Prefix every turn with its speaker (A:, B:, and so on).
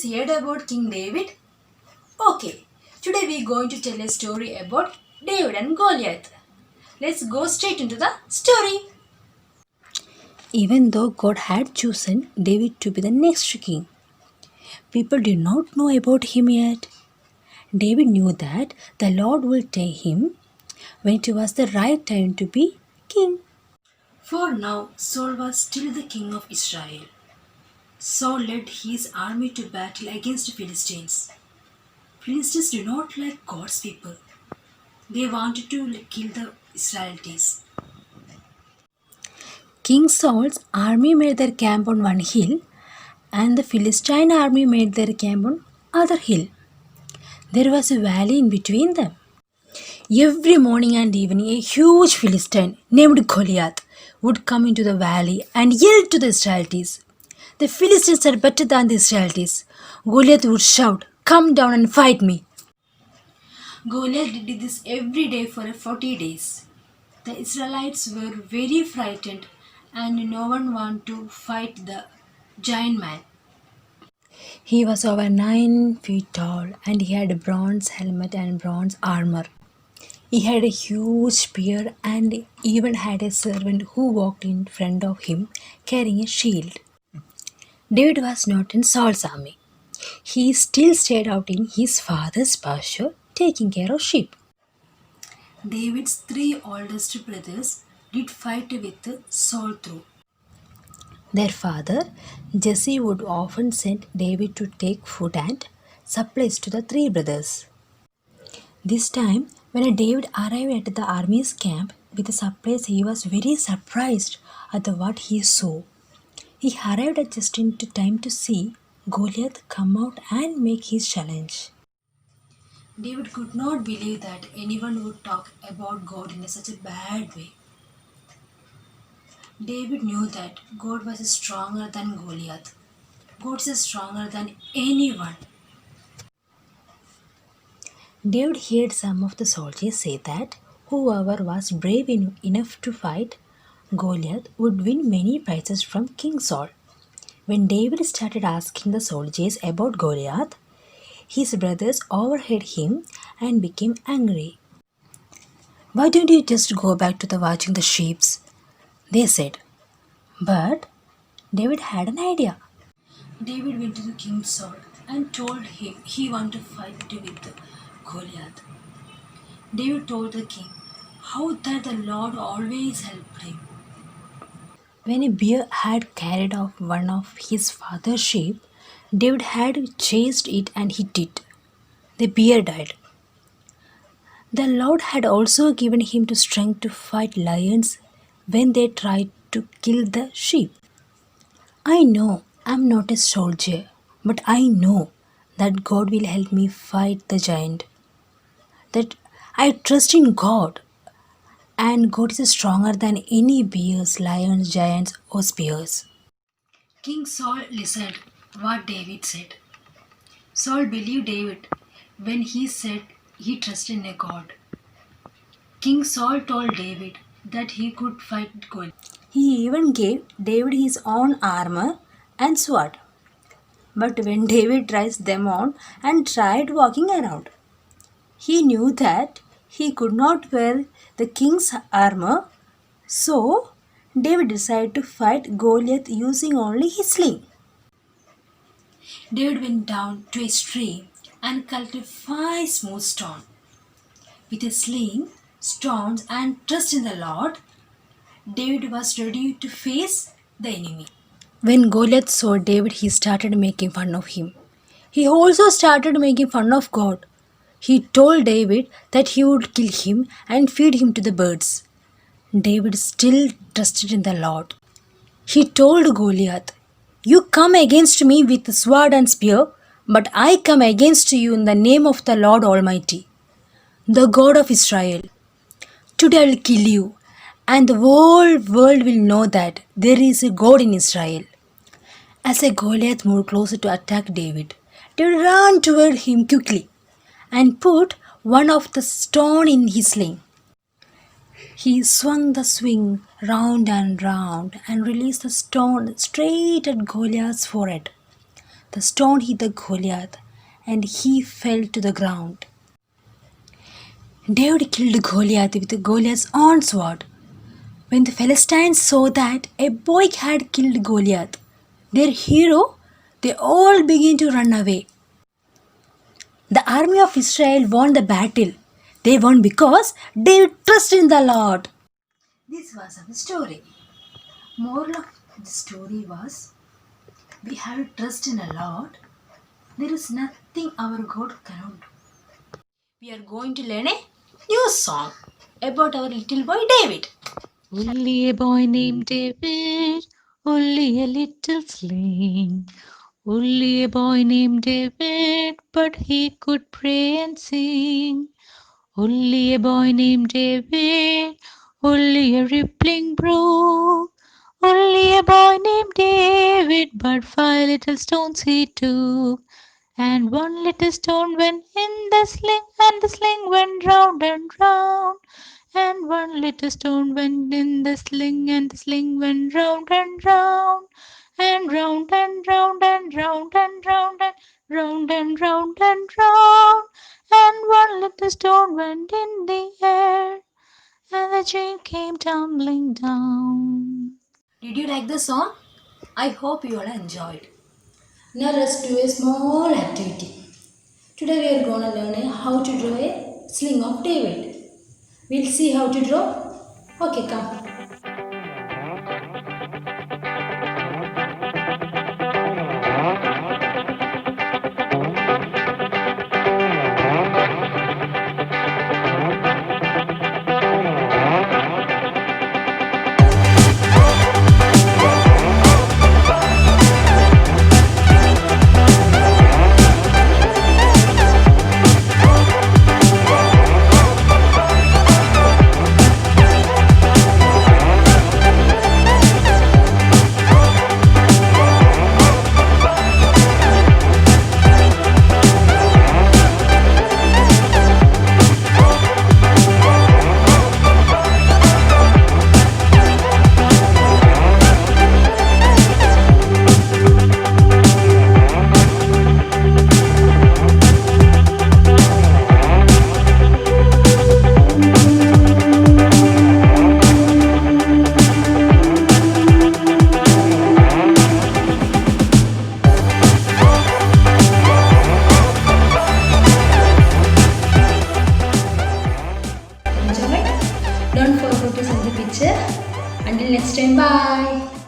A: guys heard about King David? Okay, today we are going to tell a story about David and Goliath. Let's go straight into the story. Even though God had chosen David to be the next king, people did not know about him yet. David knew that the Lord will take him when it was the right time to be king. For now, Saul was still the king of Israel. Saul led his army to battle against Philistines. Philistines do not like God's people. They wanted to kill the Israelites. King Saul's army made their camp on one hill, and the Philistine army made their camp on other hill. There was a valley in between them. Every morning and evening, a huge Philistine named Goliath would come into the valley and yell to the Israelites. The Philistines are better than the Israelites. Goliath would shout, "Come down and fight me." Goliath did this every day for 40 days. The Israelites were very frightened and no one wanted to fight the giant man. He was over 9 feet tall and he had a bronze helmet and bronze armor. He had a huge spear and even had a servant who walked in front of him carrying a shield. David was not in Saul's army. He still stayed out in his father's pasture taking care of sheep. David's three oldest brothers did fight with Saul too. Their father, Jesse, would often send David to take food and supplies to the three brothers. This time, when David arrived at the army's camp with the supplies, he was very surprised at what he saw. He arrived at just in time to see Goliath come out and make his challenge. David could not believe that anyone would talk about God in such a bad way. David knew that God was stronger than Goliath. God is stronger than anyone. David heard some of the soldiers say that whoever was brave enough to fight Goliath would win many prizes from King Saul. When David started asking the soldiers about Goliath, his brothers overheard him and became angry. "Why don't you just go back to the watching the sheep?" they said. But David had an idea. David went to the King Saul and told him he wanted to fight with Goliath. David told the king how that the Lord always helped him. When a bear had carried off one of his father's sheep, David had chased it and hit it. The bear died. The Lord had also given him the strength to fight lions when they tried to kill the sheep. I know I'm not a soldier, but I know that God will help me fight the giant. That I trust in God, and God is stronger than any bears, lions, giants, or spears. King Saul listened what David said. Saul believed David when he said he trusted in a God. King Saul told David that he could fight Goliath. He even gave David his own armor and sword. But when David tried them on and tried walking around, he knew that he could not wear the king's armor, so David decided to fight Goliath using only his sling. David went down to a stream and collected 5 smooth stones. With a sling, stones, and trust in the Lord, David was ready to face the enemy. When Goliath saw David, he started making fun of him. He also started making fun of God. He told David that he would kill him and feed him to the birds. David still trusted in the Lord. He told Goliath, "You come against me with sword and spear, but I come against you in the name of the Lord Almighty, the God of Israel. Today I will kill you, and the whole world will know that there is a God in Israel." As a Goliath moved closer to attack David, David ran toward him quickly and put one of the stone in his sling. He swung the swing round and round and released the stone straight at Goliath's forehead. The stone hit the Goliath and he fell to the ground. David killed Goliath with Goliath's own sword. When the Philistines saw that a boy had killed Goliath, their hero, they all began to run away. The army of Israel won the battle. They won because David trusted in the Lord. This was our story. Moral of the story was we have to trust in the Lord. There is nothing our God cannot do. We are going to learn a new song about our little boy David.
B: Only a boy named David, only a little sling. Only a boy named David, but he could pray and sing. Only a boy named David, only a rippling brook. Only a boy named David, but 5 little stones he took. And 1 little stone went in the sling, and the sling went round and round. And 1 little stone went in the sling, and the sling went round and round. And round and round and round and round and round and round and round. And 1 little stone went in the air, and the chain came tumbling down.
A: Did you like the song? I hope you all enjoyed. Now let's do a small activity. Today we are gonna learn how to draw a sling of David. We'll see how to draw. Okay, come. Enjoyed? Don't forget to send the picture. Until next time, bye.